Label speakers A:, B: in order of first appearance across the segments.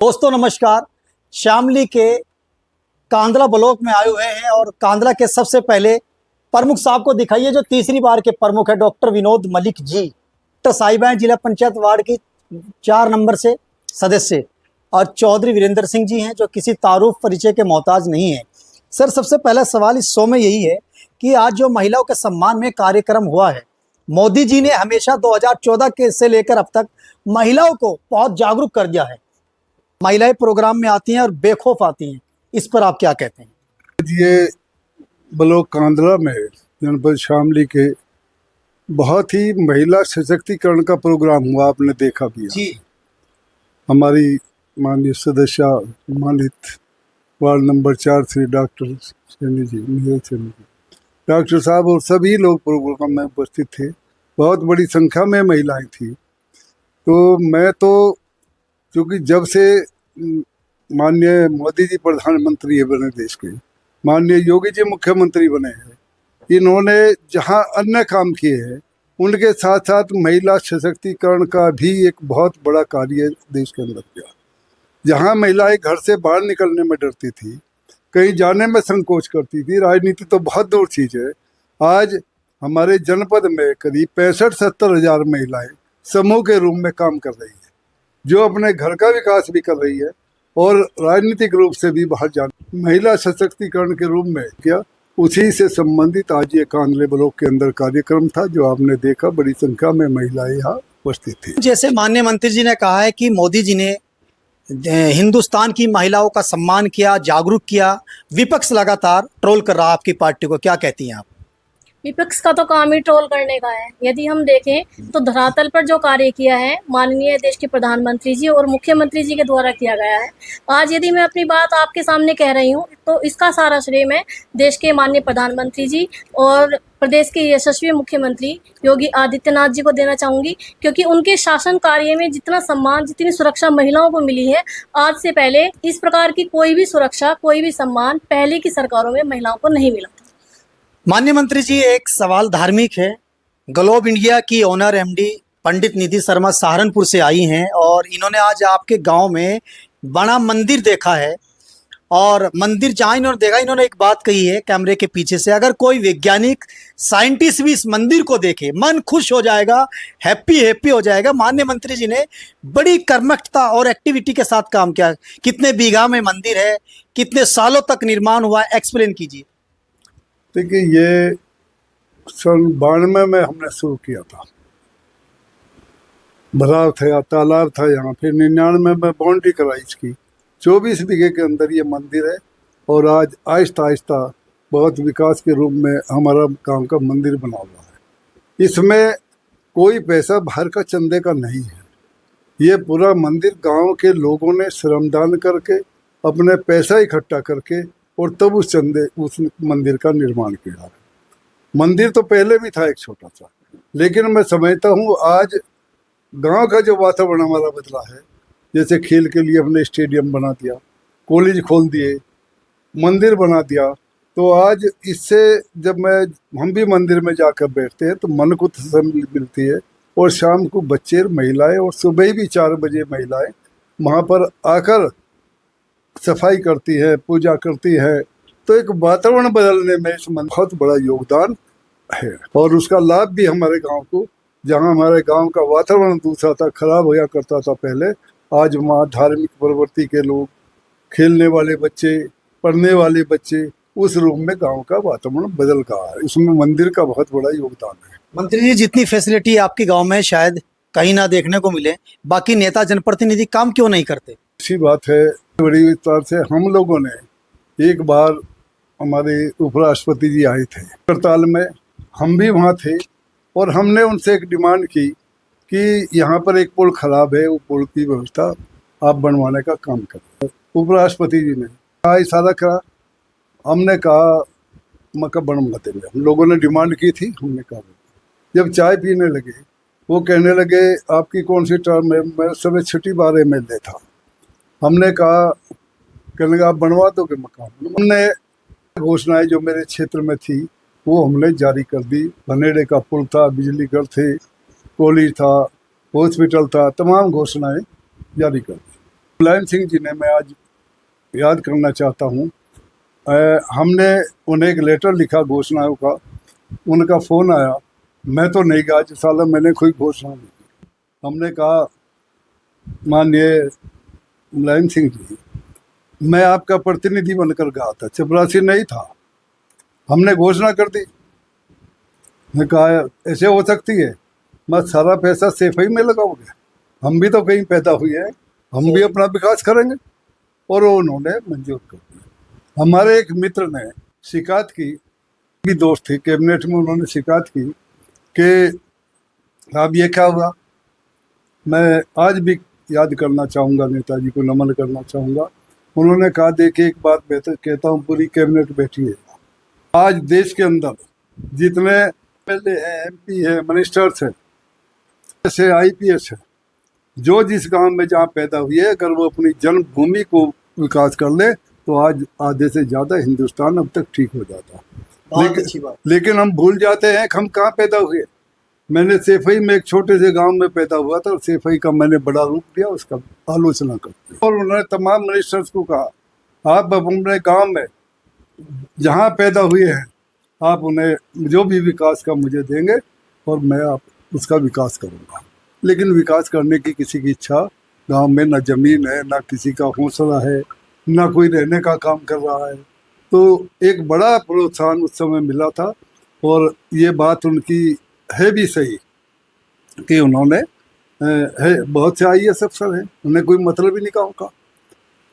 A: दोस्तों नमस्कार। शामली के कांदला ब्लॉक में आए हुए हैं और कांदला के सबसे पहले प्रमुख साहब को दिखाइए जो तीसरी बार के प्रमुख है, डॉक्टर विनोद मलिक जी, तो साहिबान जिला पंचायत वार्ड की 4 नंबर से सदस्य, और चौधरी वीरेंद्र सिंह जी हैं जो किसी तारुफ परिचय के मोहताज नहीं है। सर, सबसे पहला सवाल इस शो में यही है कि आज जो महिलाओं के सम्मान में कार्यक्रम हुआ है, मोदी जी ने हमेशा 2014 के से लेकर अब तक महिलाओं को बहुत जागरूक कर दिया है। महिलाएं प्रोग्राम में आती हैं और बेखौफ आती हैं, इस पर आप क्या कहते हैं?
B: ये ब्लॉक कांदला में जनपद शामली के बहुत ही महिला सशक्तिकरण का प्रोग्राम हुआ, आपने देखा भी है।
A: जी,
B: हमारी माननीय सदस्य सम्मानित वार्ड नंबर 4 से डॉक्टर सैनी जी, डॉक्टर साहब और सभी लोग प्रोग्राम में उपस्थित थे। बहुत बड़ी संख्या में महिलाएं थी। तो मैं तो क्योंकि जब से माननीय मोदी जी प्रधानमंत्री है बने देश के, माननीय योगी जी मुख्यमंत्री बने हैं, इन्होंने जहां अन्य काम किए हैं उनके साथ साथ महिला सशक्तिकरण का भी एक बहुत बड़ा कार्य देश के अंदर किया। जहां महिलाएं घर से बाहर निकलने में डरती थी, कहीं जाने में संकोच करती थी, राजनीति तो बहुत दूर चीज है, आज हमारे जनपद में करीब 65-70 हजार महिलाएं समूह के रूप में काम कर रही है, जो अपने घर का विकास भी कर रही है और राजनीतिक रूप से भी बाहर जा। महिला सशक्तिकरण के रूप में क्या उसी से संबंधित आज ये कांदले ब्लॉक के अंदर कार्यक्रम था, जो आपने देखा। बड़ी संख्या में महिलाएं यहाँ उपस्थित थी।
A: जैसे माननीय मंत्री जी ने कहा है कि मोदी जी ने हिंदुस्तान की महिलाओं का सम्मान किया, जागरूक किया, विपक्ष लगातार ट्रोल कर रहा है आपकी पार्टी को, क्या कहती हैं आप?
C: विपक्ष का तो काम ही ट्रोल करने का है। यदि हम देखें तो धरातल पर जो कार्य किया है माननीय देश के प्रधानमंत्री जी और मुख्यमंत्री जी के द्वारा किया गया है, आज यदि मैं अपनी बात आपके सामने कह रही हूँ तो इसका सारा श्रेय मैं देश के माननीय प्रधानमंत्री जी और प्रदेश के यशस्वी मुख्यमंत्री योगी आदित्यनाथ जी को देना चाहूँगी, क्योंकि उनके शासन कार्य में जितना सम्मान, जितनी सुरक्षा महिलाओं को मिली है, आज से पहले इस प्रकार की कोई भी सुरक्षा, कोई भी सम्मान पहले की सरकारों में महिलाओं को नहीं मिला।
A: माननीय मंत्री जी, एक सवाल धार्मिक है। ग्लोब इंडिया की ओनर एमडी पंडित निधि शर्मा सहारनपुर से आई हैं और इन्होंने आज आपके गांव में बड़ा मंदिर देखा है, और मंदिर जहां इन्होंने देखा, इन्होंने एक बात कही है कैमरे के पीछे से, अगर कोई वैज्ञानिक साइंटिस्ट भी इस मंदिर को देखे मन खुश हो जाएगा, हैप्पी हो जाएगा। माननीय मंत्री जी ने बड़ी कर्मठता और एक्टिविटी के साथ काम किया। कितने बीघा में मंदिर है, कितने सालों तक निर्माण हुआ है, एक्सप्लेन कीजिए।
B: देखिए, ये सन 92 में हमने शुरू किया था। भराव था, तालाब था यहाँ, फिर 99 में बाउंड्री कराई इसकी। 24 बीघे के अंदर ये मंदिर है और आज आहिस्ता आहिस्ता बहुत विकास के रूप में हमारा गांव का मंदिर बना हुआ है। इसमें कोई पैसा बाहर का चंदे का नहीं है। ये पूरा मंदिर गांव के लोगों ने श्रमदान करके, अपने पैसा इकट्ठा करके और तब उस मंदिर का निर्माण किया है। मंदिर तो पहले भी था एक छोटा सा, लेकिन मैं समझता हूँ आज गांव का जो वातावरण हमारा बदला है, जैसे खेल के लिए हमने स्टेडियम बना दिया, कॉलेज खोल दिए, मंदिर बना दिया, तो आज इससे जब हम भी मंदिर में जाकर बैठते हैं तो मन को तसल्ली मिलती है। और शाम को बच्चे, महिलाएं, और सुबह भी 4 बजे महिलाएं वहाँ पर आकर सफाई करती है, पूजा करती है। तो एक वातावरण बदलने में इस मंदिर बहुत बड़ा योगदान है और उसका लाभ भी हमारे गांव को, जहां हमारे गांव का वातावरण दूसरा था, खराब होया करता था पहले, आज वहाँ धार्मिक प्रवृत्ति के लोग, खेलने वाले बच्चे, पढ़ने वाले बच्चे, उस रूप में गांव का वातावरण बदल गया है। इसमें मंदिर का बहुत बड़ा योगदान है।
A: मंत्री जी, जितनी फैसिलिटी आपके गांव में शायद कहीं ना देखने को मिले, बाकी नेता जनप्रतिनिधि काम क्यों नहीं करते?
B: अच्छी बात है। बड़ी विस्तार से हम लोगों ने एक बार, हमारे उपराष्ट्रपति जी आए थे करताल में, हम भी वहाँ थे और हमने उनसे एक डिमांड की कि यहाँ पर एक पुल खराब है, वो पुल की व्यवस्था आप बनवाने का काम करें। उपराष्ट्रपति जी ने कहा, इशारा करा, हमने कहा मक्का बनवा देंगे। हम लोगों ने डिमांड की थी, हमने कहा। जब चाय पीने लगे, वो कहने लगे आपकी कौन सी टर्म है? मैं उस समय छठी बार MLA था। हमने कहा, कहने लगा आप बनवा दोगे मकान? हमने घोषणाएं जो मेरे क्षेत्र में थी वो हमने जारी कर दी। भनेड़े का पुल था, बिजली घर थे, कॉलेज था, हॉस्पिटल था, तमाम घोषणाएं जारी कर दी। मुलायम सिंह जी ने मैं आज याद करना चाहता हूँ। हमने उन्हें एक लेटर लिखा घोषणाओं का, उनका फ़ोन आया, मैं तो नहीं गया जिस साल मैंने कोई घोषणा नहीं की। हमने कहा माननीय मुलायम सिंह जी, मैं आपका प्रतिनिधि बनकर गया था, चपरासी नहीं था, हमने घोषणा कर दी। मैं कहा ऐसे हो सकती है, मैं सारा पैसा सेफई में लगाओगे, हम भी तो कहीं पैदा हुए हैं, हम भी अपना विकास करेंगे। और उन्होंने मंजूर कर दिया। हमारे एक मित्र ने शिकायत की, भी दोस्त थे कैबिनेट में, उन्होंने शिकायत की कि अब ये क्या हुआ। मैं आज भी याद करना चाहूँगा, नेताजी को नमन करना चाहूँगा। उन्होंने कहा देखिए एक बात बेहतर कहता हूँ, पूरी कैबिनेट बैठी है, आज देश के अंदर जितने एमएलए हैं, एमपी है, मिनिस्टर्स हैं, ऐसे IPS है, जो जिस गांव में जहाँ पैदा हुई है, अगर वो अपनी जन्मभूमि को विकास कर ले तो आज आधे से ज़्यादा हिंदुस्तान अब तक ठीक हो जाता।
A: बहुत अच्छी बात।
B: लेकिन हम भूल जाते हैं कि हम कहाँ पैदा हुए। मैंने सेफई में एक छोटे से गांव में पैदा हुआ था, और सेफई का मैंने बड़ा रूप दिया, उसका आलोचना करते। और उन्होंने तमाम मिनिस्टर्स को कहा आप अपने गांव में जहाँ पैदा हुए हैं, आप उन्हें जो भी विकास का मुझे देंगे और मैं आप उसका विकास करूँगा। लेकिन विकास करने की किसी की इच्छा गांव में न जमीन है, न किसी का हौसला है, न कोई रहने का काम कर रहा है। तो एक बड़ा प्रोत्साहन उस समय मिला था। और ये बात उनकी है भी सही कि उन्होंने है, बहुत से IAS अफसर हैं, उन्हें कोई मतलब ही नहीं गाँव का,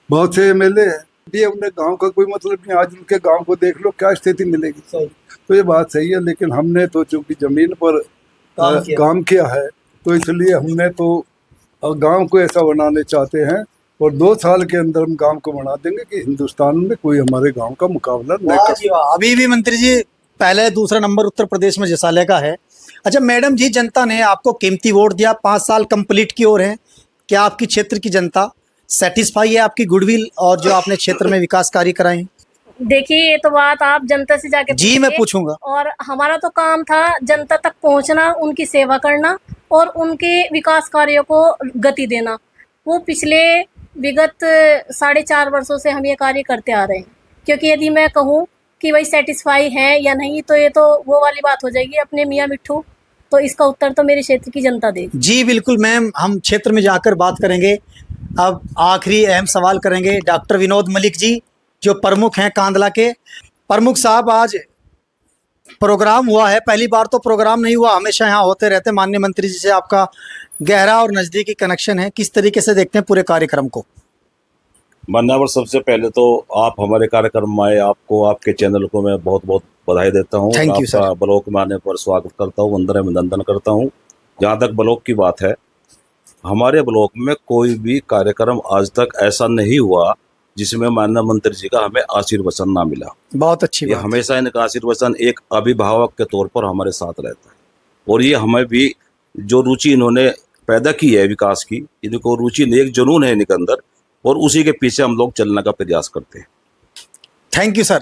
B: बहुत से MLA हैं, ये उन्हें गांव का कोई मतलब नहीं। आज उनके गांव को देख लो क्या स्थिति मिलेगी। तो ये बात सही है, लेकिन हमने तो चूंकि जमीन पर काम किया है, तो इसलिए हमने तो गांव को ऐसा बनाने चाहते हैं, और 2 साल के अंदर हम गांव को बना देंगे कि हिंदुस्तान में कोई हमारे गांव का मुकाबला नहीं कर सकता।
A: अभी भी मंत्री जी पहले दूसरा नंबर उत्तर प्रदेश में जैसाले का है। अच्छा मैडम जी, जनता ने आपको कीमती वोट दिया, 5 साल कंप्लीट की ओर है, क्या आपकी क्षेत्र की जनता सेटिस्फाई है आपकी गुडविल और जो आपने क्षेत्र में विकास कार्य कराए हैं?
C: देखिए ये तो बात आप जनता से जाके
A: जी मैं
C: पूछिए।
A: पूछूंगा।
C: और हमारा तो काम था जनता तक पहुंचना, उनकी सेवा करना और उनके विकास कार्यों को गति देना। वो पिछले विगत 4.5 वर्षों से हम ये कार्य करते आ रहे हैं। क्योंकि यदि मैं कहूँ कि भाई सेटिस्फाई है या नहीं, तो ये तो वो वाली बात हो जाएगी अपने मियाँ मिट्ठू। तो इसका उत्तर तो मेरे क्षेत्र की जनता देगी।
A: जी बिल्कुल मैम, हम क्षेत्र में जाकर बात करेंगे। अब आखिरी अहम सवाल करेंगे डॉक्टर विनोद मलिक जी, जो प्रमुख हैं कांदला के। प्रमुख साहब, आज प्रोग्राम हुआ है, पहली बार तो प्रोग्राम नहीं हुआ, हमेशा यहाँ होते रहते। माननीय मंत्री जी से आपका गहरा और नज़दीकी कनेक्शन है, किस तरीके से देखते हैं पूरे कार्यक्रम को?
D: मान्यवर, सबसे पहले तो आप हमारे कार्यक्रम में आए, आपको आपके चैनल को मैं बहुत बहुत बधाई देता हूँ।
A: Thank you sir.
D: आपका ब्लॉक में आने पर स्वागत करता हूँ, वंदन अभिनंदन करता हूँ। जहाँ तक ब्लॉक की बात है, हमारे ब्लॉक में कोई भी कार्यक्रम आज तक ऐसा नहीं हुआ जिसमें माननीय मंत्री जी का हमें आशीर्वचन ना मिला।
A: बहुत अच्छी
D: ये
A: बात।
D: हमेशा इनका आशीर्वचन एक अभिभावक के तौर पर हमारे साथ रहता है, और ये हमें भी जो रुचि इन्होंने पैदा की है विकास की, इनको रुचि नहीं, एक जुनून है इनके अंदर, और उसी के पीछे हम लोग चलने का प्रयास करते हैं।
A: Thank you sir.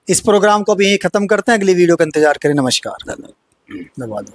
A: इस प्रोग्राम को भी यहीं खत्म करते हैं, अगली वीडियो का इंतजार करें। नमस्कार। धन्यवाद।